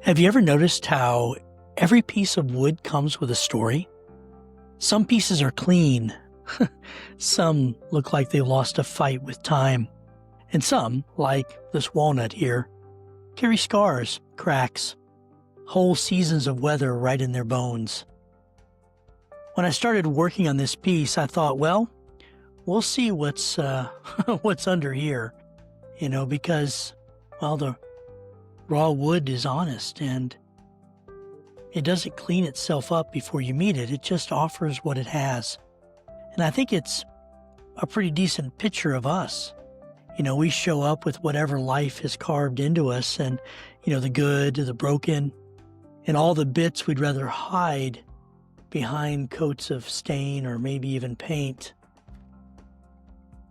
Have you ever noticed how every piece of wood comes with a story? Some pieces are clean. Some look like they lost a fight with time. And some, like this walnut here, carry scars, cracks, whole seasons of weather right in their bones. When I started working on this piece, I thought, well, we'll see what's what's under here, because, well, the raw wood is honest and it doesn't clean itself up before you meet it. It just offers what it has. And I think it's a pretty decent picture of us. We show up with whatever life has carved into us and, the good, the broken, and all the bits we'd rather hide behind coats of stain or maybe even paint.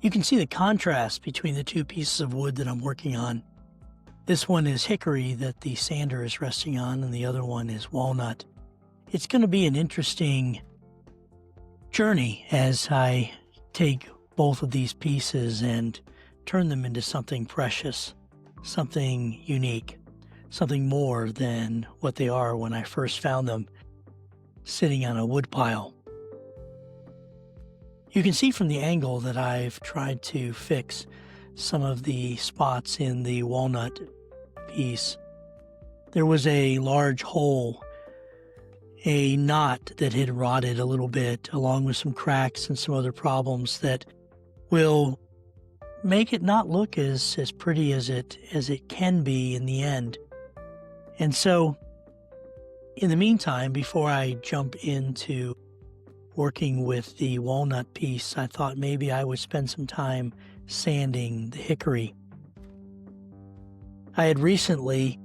You can see the contrast between the two pieces of wood that I'm working on. This one is hickory that the sander is resting on, and the other one is walnut. It's going to be an interesting journey as I take both of these pieces and turn them into something precious, something unique, something more than what they are when I first found them sitting on a wood pile. You can see from the angle that I've tried to fix some of the spots in the walnut piece. There was a large hole, a knot that had rotted a little bit, along with some cracks and some other problems that will make it not look as pretty as it can be in the end. And so, in the meantime, before I jump into working with the walnut piece, I thought maybe I would spend some time sanding the hickory. I had recently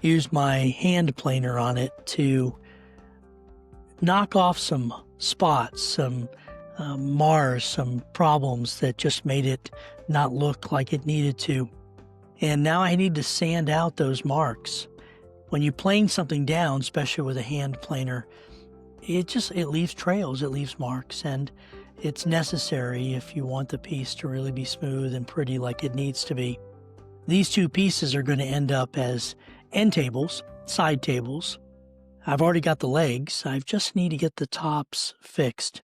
used my hand planer on it to knock off some spots, some mars, some problems that just made it not look like it needed to. And now I need to sand out those marks. When you plane something down, especially with a hand planer, it leaves trails, it leaves marks, and it's necessary if you want the piece to really be smooth and pretty like it needs to be. These two pieces are going to end up as end tables, side tables. I've already got the legs. I just need to get the tops fixed.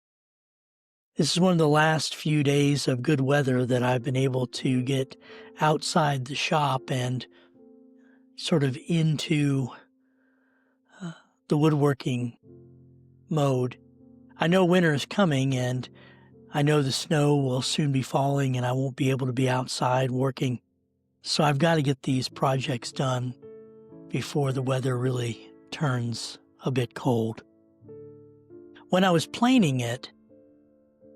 This is one of the last few days of good weather that I've been able to get outside the shop and sort of into the woodworking mode. I know winter is coming, and I know the snow will soon be falling and I won't be able to be outside working. So I've got to get these projects done before the weather really turns a bit cold. When I was planing it,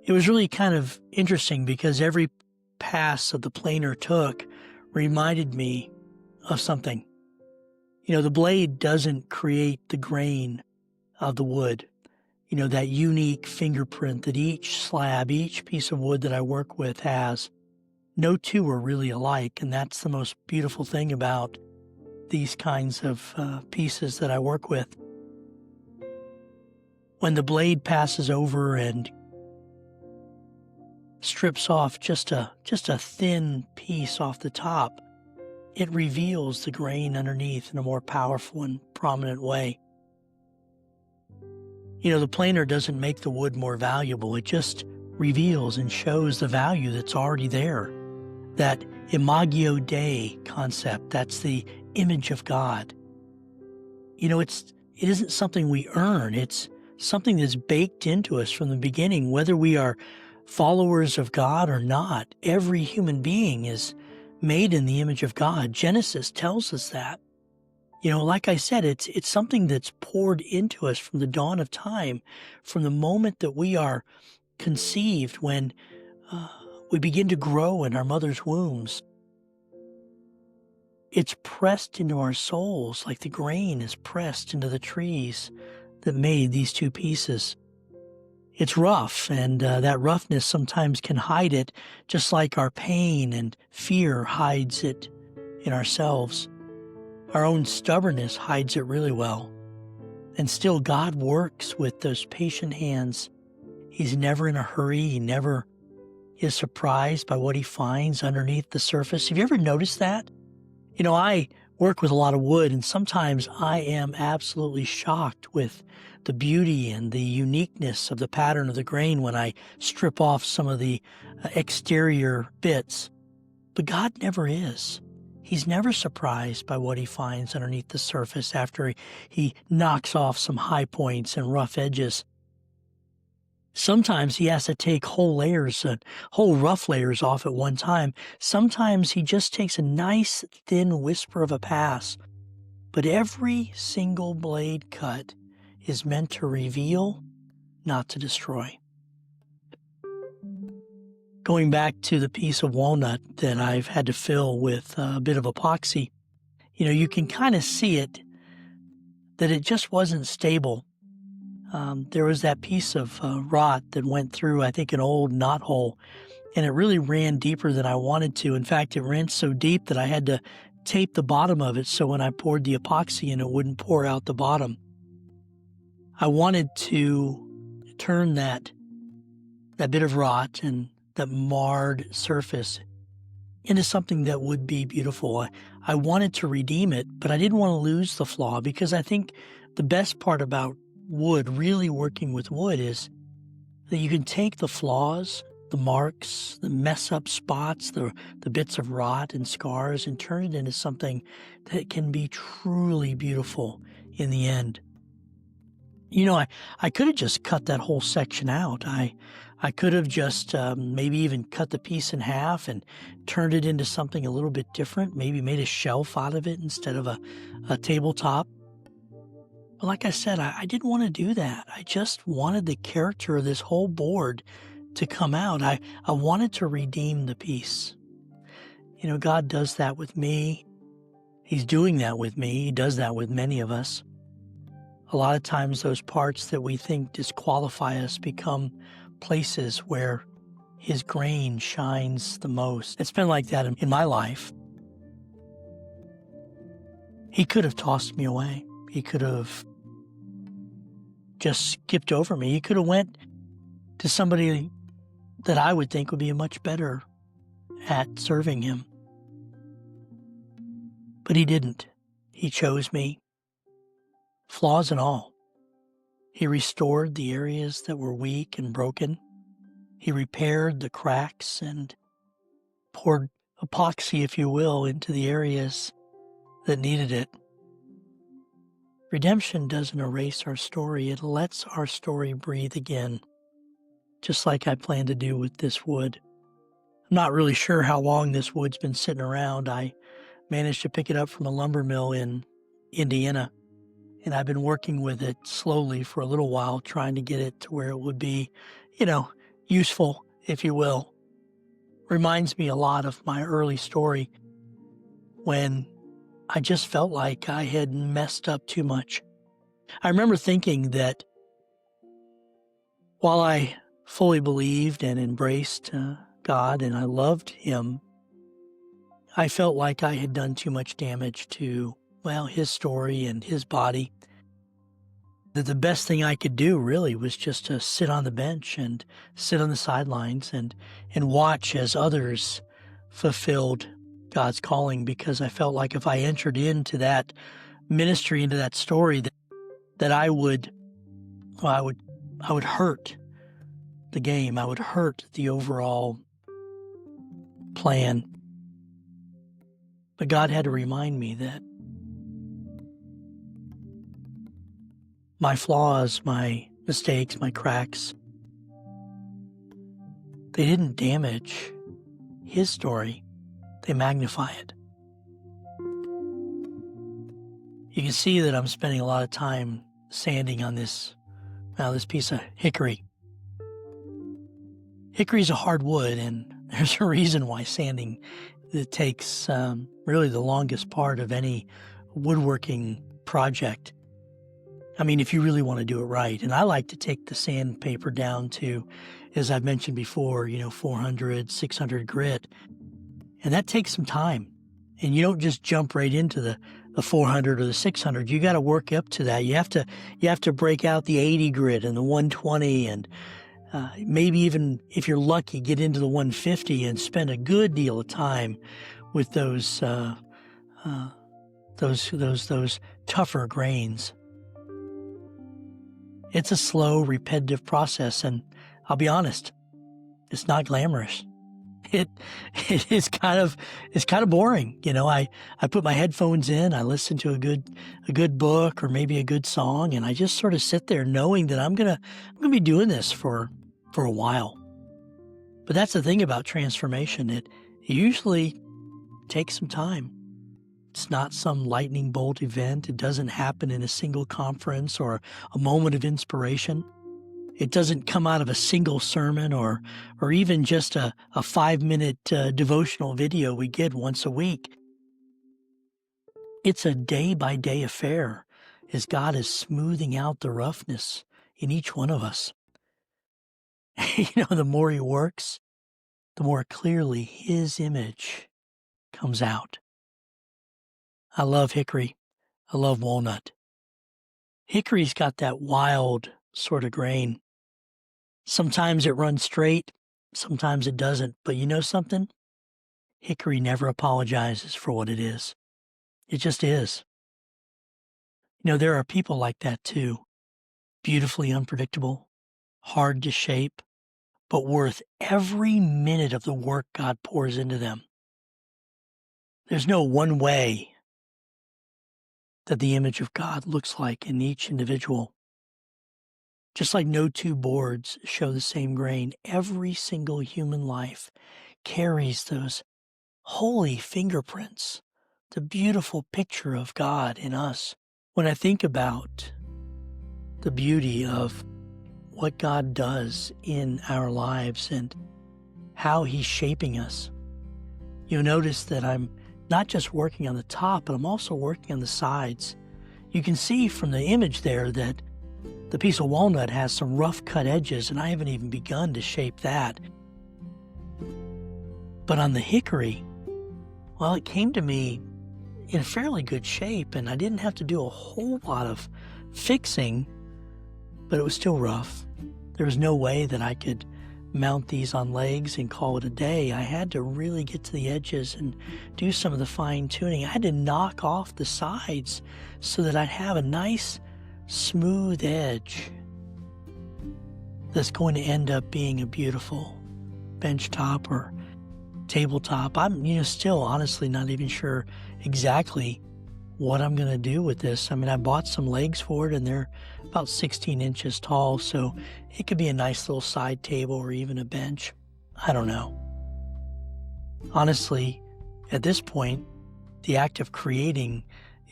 it was really kind of interesting because every pass of the planer took reminded me of something. The blade doesn't create the grain of the wood. That unique fingerprint that each slab, each piece of wood that I work with has. No two are really alike, and that's the most beautiful thing about these kinds of pieces that I work with. When the blade passes over and strips off just a thin piece off the top, it reveals the grain underneath in a more powerful and prominent way. The planer doesn't make the wood more valuable. It just reveals and shows the value that's already there. That imago Dei concept, that's the image of God. It isn't something we earn. It's something that's baked into us from the beginning, whether we are followers of God or not. Every human being is made in the image of God. Genesis tells us that. Like I said, it's something that's poured into us from the dawn of time, from the moment that we are conceived, when we begin to grow in our mother's wombs. It's pressed into our souls like the grain is pressed into the trees that made these two pieces. It's rough, and that roughness sometimes can hide it, just like our pain and fear hides it in ourselves. Our own stubbornness hides it really well. And still, God works with those patient hands. He's never in a hurry. He never is surprised by what he finds underneath the surface. Have you ever noticed that? I work with a lot of wood, and sometimes I am absolutely shocked with the beauty and the uniqueness of the pattern of the grain when I strip off some of the exterior bits. But God never is. He's never surprised by what he finds underneath the surface after he knocks off some high points and rough edges. Sometimes he has to take whole layers, whole rough layers off at one time. Sometimes he just takes a nice thin whisper of a pass. But every single blade cut is meant to reveal, not to destroy. Going back to the piece of walnut that I've had to fill with a bit of epoxy, you can kind of see it, that it just wasn't stable. There was that piece of rot that went through, I think, an old knot hole, and it really ran deeper than I wanted to. In fact, it ran so deep that I had to tape the bottom of it so when I poured the epoxy in, it wouldn't pour out the bottom. I wanted to turn that bit of rot and that marred surface into something that would be beautiful. I wanted to redeem it, but I didn't want to lose the flaw, because I think the best part about wood, really working with wood, is that you can take the flaws, the marks, the mess up spots, the bits of rot and scars, and turn it into something that can be truly beautiful in the end. I could have just cut that whole section out. I could have just maybe even cut the piece in half and turned it into something a little bit different, maybe made a shelf out of it instead of a tabletop. But like I said, I didn't want to do that. I just wanted the character of this whole board to come out. I wanted to redeem the piece. God does that with me. He's doing that with me. He does that with many of us. A lot of times those parts that we think disqualify us become places where his grain shines the most. It's been like that in my life. He could have tossed me away. He could have just skipped over me. He could have went to somebody that I would think would be much better at serving him. But he didn't. He chose me, flaws and all. He restored the areas that were weak and broken. He repaired the cracks and poured epoxy, if you will, into the areas that needed it. Redemption doesn't erase our story. It lets our story breathe again, just like I plan to do with this wood. I'm not really sure how long this wood's been sitting around. I managed to pick it up from a lumber mill in Indiana, and I've been working with it slowly for a little while, trying to get it to where it would be, useful, if you will. Reminds me a lot of my early story when I just felt like I had messed up too much. I remember thinking that while I fully believed and embraced God and I loved him, I felt like I had done too much damage to, his story and his body. That the best thing I could do really was just to sit on the bench and sit on the sidelines and watch as others fulfilled God's calling, because I felt like if I entered into that ministry, into that story, that I would hurt the game. I would hurt the overall plan. But God had to remind me that my flaws, my mistakes, my cracks, they didn't damage his story. They magnify it. You can see that I'm spending a lot of time sanding on this piece of hickory. Hickory is a hard wood, and there's a reason why sanding it takes really the longest part of any woodworking project. I mean, if you really want to do it right. And I like to take the sandpaper down to, as I've mentioned before, 400, 600 grit. And that takes some time. And you don't just jump right into the 400 or the 600. You got to work up to that. You have to break out the 80 grit and the 120, and maybe even, if you're lucky, get into the 150 and spend a good deal of time with those uh, those tougher grains. It's a slow, repetitive process, and I'll be honest, it's not glamorous. It it is it's kind of boring. I put my headphones in, I listen to a good book or maybe a good song, and I just sort of sit there knowing that I'm gonna be doing this for a while. But that's the thing about transformation. It usually takes some time. It's not some lightning bolt event. It doesn't happen in a single conference or a moment of inspiration. It doesn't come out of a single sermon or even just a 5-minute devotional video we get once a week. It's a day-by-day affair as God is smoothing out the roughness in each one of us. The more He works, the more clearly His image comes out. I love hickory. I love walnut. Hickory's got that wild sort of grain. Sometimes it runs straight, sometimes it doesn't. But you know something? Hickory never apologizes for what it is. It just is. There are people like that too. Beautifully unpredictable, hard to shape, but worth every minute of the work God pours into them. There's no one way that the image of God looks like in each individual. Just like no two boards show the same grain, every single human life carries those holy fingerprints, the beautiful picture of God in us. When I think about the beauty of what God does in our lives and how He's shaping us, you'll notice that I'm not just working on the top, but I'm also working on the sides. You can see from the image there that the piece of walnut has some rough cut edges, and I haven't even begun to shape that. But on the hickory, well, it came to me in fairly good shape, and I didn't have to do a whole lot of fixing, but it was still rough. There was no way that I could mount these on legs and call it a day. I had to really get to the edges and do some of the fine tuning. I had to knock off the sides so that I'd have a nice smooth edge that's going to end up being a beautiful bench top or tabletop. I'm still honestly not even sure exactly what I'm going to do with this. I mean, I bought some legs for it and they're about 16 inches tall, so it could be a nice little side table or even a bench. I don't know. Honestly, at this point, the act of creating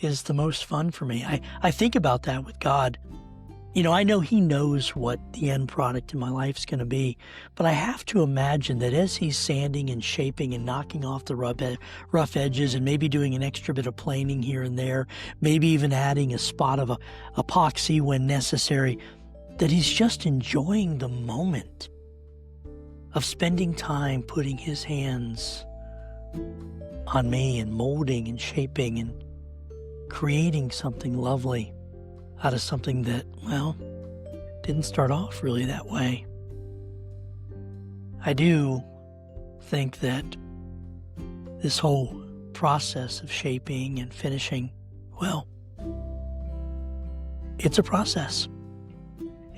is the most fun for me. I think about that with God. I know He knows what the end product in my life is going to be, but I have to imagine that as He's sanding and shaping and knocking off the rough edges and maybe doing an extra bit of planing here and there, maybe even adding a spot of epoxy when necessary, that He's just enjoying the moment of spending time putting His hands on me and molding and shaping and creating something lovely out of something that, well, didn't start off really that way. I do think that this whole process of shaping and finishing, well, it's a process.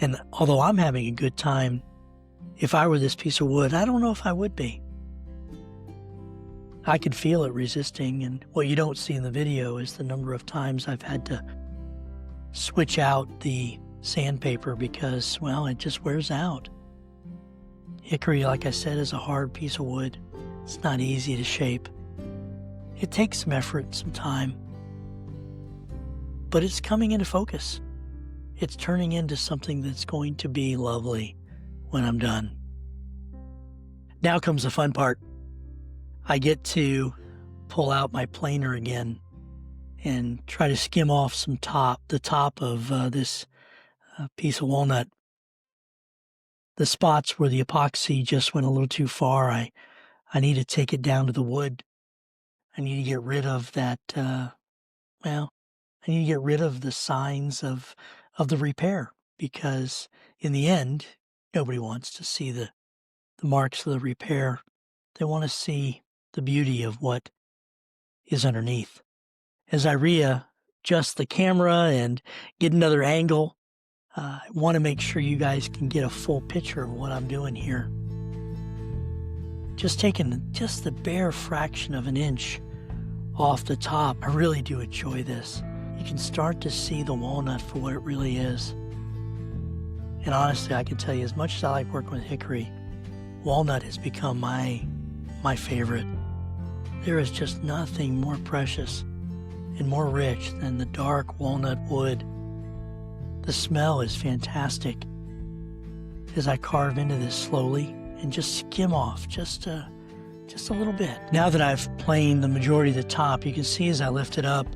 And although I'm having a good time, if I were this piece of wood, I don't know if I would be. I could feel it resisting, and what you don't see in the video is the number of times I've had to switch out the sandpaper because, well, it just wears out. Hickory, like I said, is a hard piece of wood. It's not easy to shape. It takes some effort and some time. But it's coming into focus. It's turning into something that's going to be lovely when I'm done. Now comes the fun part. I get to pull out my planer again and try to skim off the top of this piece of walnut. The spots where the epoxy just went a little too far, I need to take it down to the wood. I need to get rid of that, I need to get rid of the signs of the repair, because in the end, nobody wants to see the marks of the repair. They want to see the beauty of what is underneath. as I readjust the camera and get another angle, I want to make sure you guys can get a full picture of what I'm doing here. Just taking just the bare fraction of an inch off the top. I really do enjoy this. You can start to see the walnut for what it really is. And honestly, I can tell you, as much as I like working with hickory, walnut has become my favorite. There is just nothing more precious and more rich than the dark walnut wood. The smell is fantastic as I carve into this slowly and just skim off just a little bit. Now that I've planed the majority of the top, you can see as I lift it up,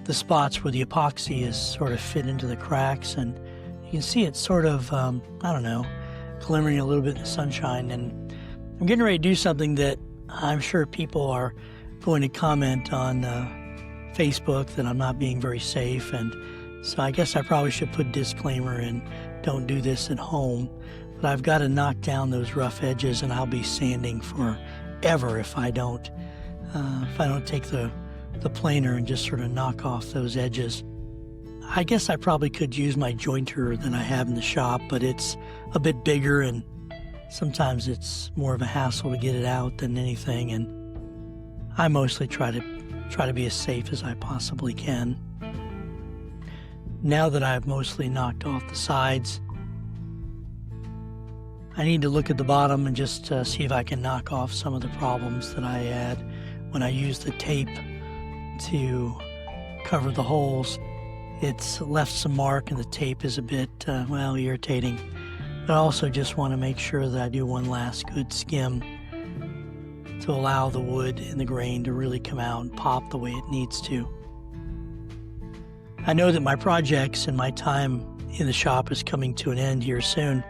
the spots where the epoxy is sort of fit into the cracks, and you can see it's sort of, glimmering a little bit in the sunshine. And I'm getting ready to do something that I'm sure people are going to comment on Facebook that I'm not being very safe, and so I guess I probably should put a disclaimer and don't do this at home. But I've got to knock down those rough edges, and I'll be sanding forever if I don't take the planer and just sort of knock off those edges. I guess I probably could use my jointer that I have in the shop, but it's a bit bigger, and sometimes it's more of a hassle to get it out than anything. And I mostly try to be as safe as I possibly can. Now that I've mostly knocked off the sides, I need to look at the bottom and just see if I can knock off some of the problems that I had when I used the tape to cover the holes. It's left some mark, and the tape is a bit, irritating. But I also just want to make sure that I do one last good skim to allow the wood and the grain to really come out and pop the way it needs to. I know that my projects and my time in the shop is coming to an end here soon,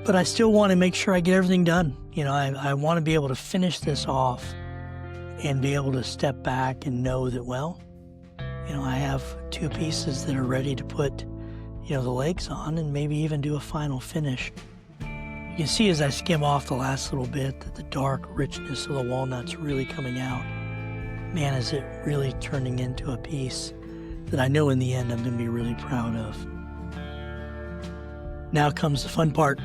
but I still want to make sure I get everything done. I want to be able to finish this off and be able to step back and know that, I have 2 pieces that are ready to put, the legs on, and maybe even do a final finish. You can see as I skim off the last little bit that the dark richness of the walnut's really coming out. Man, is it really turning into a piece that I know in the end I'm going to be really proud of. Now comes the fun part.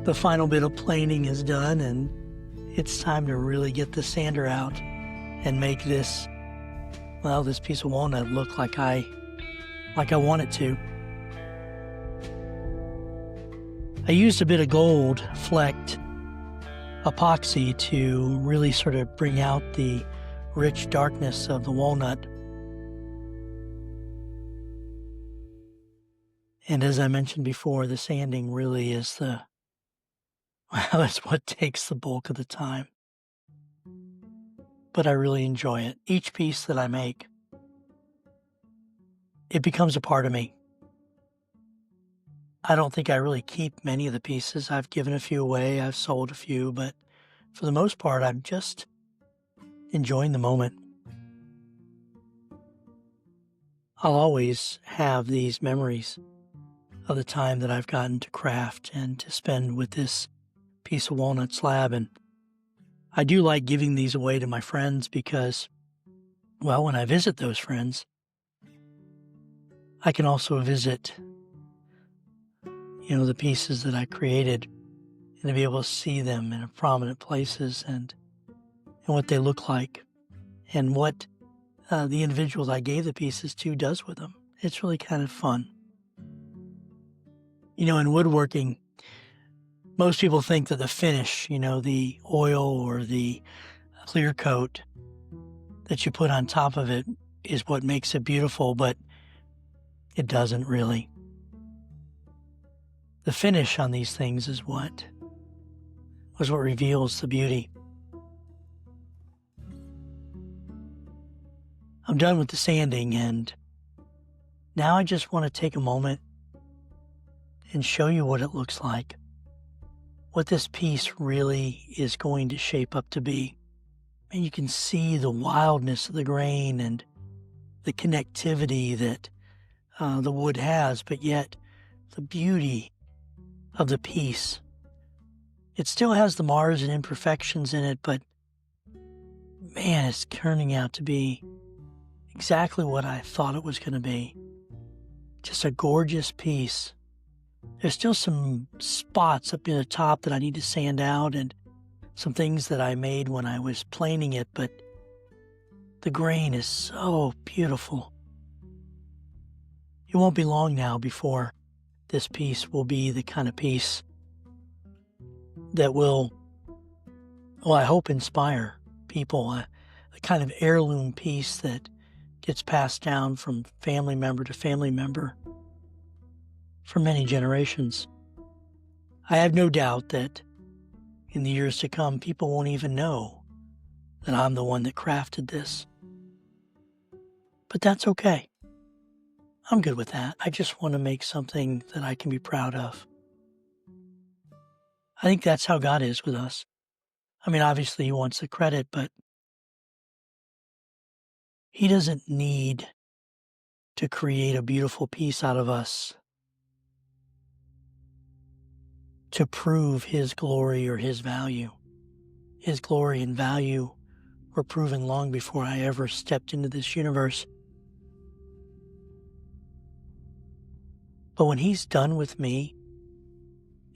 The final bit of planing is done, and it's time to really get the sander out and make this piece of walnut look like I want it to. I used a bit of gold flecked epoxy to really sort of bring out the rich darkness of the walnut. And as I mentioned before, the sanding really is that's what takes the bulk of the time. But I really enjoy it. Each piece that I make, it becomes a part of me. I don't think I really keep many of the pieces. I've given a few away, I've sold a few, but for the most part, I'm just enjoying the moment. I'll always have these memories of the time that I've gotten to craft and to spend with this piece of walnut slab. And I do like giving these away to my friends because, when I visit those friends, I can also visit, the pieces that I created, and to be able to see them in prominent places and what they look like and what the individual I gave the pieces to does with them. It's really kind of fun. In woodworking, most people think that the finish, the oil or the clear coat that you put on top of it is what makes it beautiful, but it doesn't really. The finish on these things is what reveals the beauty. I'm done with the sanding, and now I just want to take a moment and show you what it looks like, what this piece really is going to shape up to be. And you can see the wildness of the grain and the connectivity that the wood has, but yet the beauty of the piece. It still has the mars and imperfections in it, but man, it's turning out to be exactly what I thought it was going to be. Just a gorgeous piece. There's still some spots up near the top that I need to sand out and some things that I made when I was planing it, but the grain is so beautiful. It won't be long now before this piece will be the kind of piece that will, well, I hope inspire people, the kind of heirloom piece that gets passed down from family member to family member for many generations. I have no doubt that in the years to come, people won't even know that I'm the one that crafted this. But that's okay. I'm good with that. I just want to make something that I can be proud of. I think that's how God is with us. I mean, obviously He wants the credit, but He doesn't need to create a beautiful piece out of us to prove His glory or His value. His glory and value were proven long before I ever stepped into this universe. But when He's done with me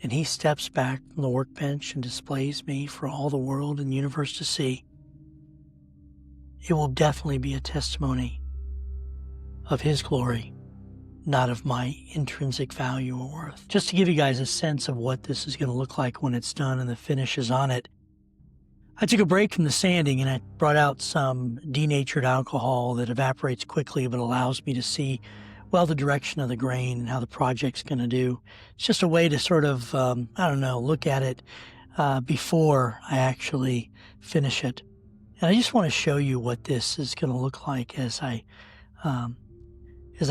and He steps back from the workbench and displays me for all the world and universe to see, it will definitely be a testimony of His glory, not of my intrinsic value or worth. Just to give you guys a sense of what this is going to look like when it's done and the finish is on it, I took a break from the sanding and I brought out some denatured alcohol that evaporates quickly but allows me to see well the direction of the grain and how the project's going to do. It's just a way to sort of, look at it before I actually finish it. And I just want to show you what this is going to look like as I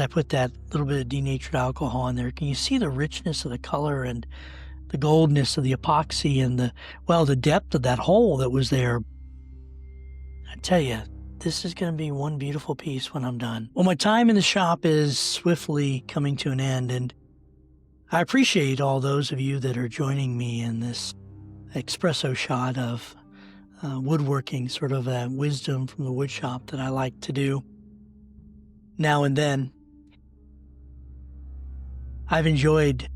put that little bit of denatured alcohol in there. Can you see the richness of the color and the goldness of the epoxy and the depth of that hole that was there? I tell you, this is going to be one beautiful piece when I'm done. Well, my time in the shop is swiftly coming to an end, and I appreciate all those of you that are joining me in this espresso shot of woodworking, sort of a wisdom from the wood shop that I like to do now and then. I've enjoyed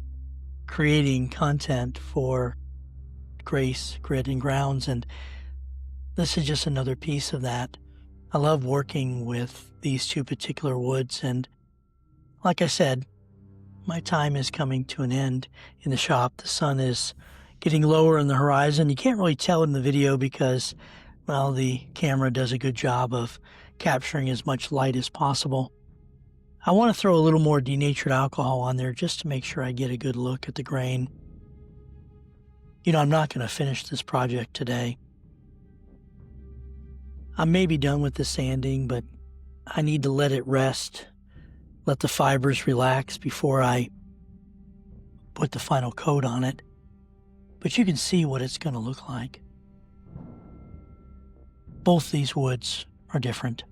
creating content for Grace, Grit, and Grounds, and this is just another piece of that. I love working with these two particular woods, and like I said, my time is coming to an end in the shop. The sun is getting lower on the horizon. You can't really tell in the video because, well, the camera does a good job of capturing as much light as possible. I want to throw a little more denatured alcohol on there just to make sure I get a good look at the grain. You know, I'm not going to finish this project today. I may be done with the sanding, but I need to let it rest, let the fibers relax before I put the final coat on it. But you can see what it's going to look like. Both these woods are different.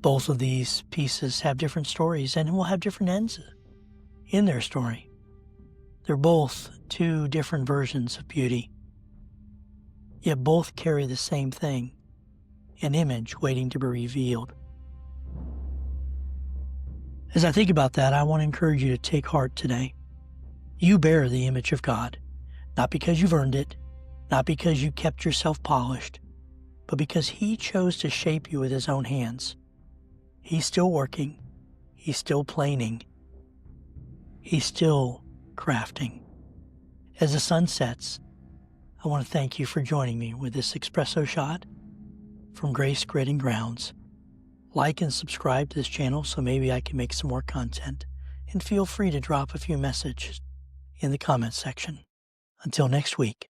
Both of these pieces have different stories and will have different ends in their story. They're both two different versions of beauty, yet both carry the same thing, an image waiting to be revealed. As I think about that, I want to encourage you to take heart today. You bear the image of God, not because you've earned it, not because you kept yourself polished, but because He chose to shape you with His own hands. He's still working. He's still planing. He's still crafting. As the sun sets, I want to thank you for joining me with this espresso shot from Grace, Grit, and Grounds. Like and subscribe to this channel so maybe I can make some more content. And feel free to drop a few messages in the comments section. Until next week.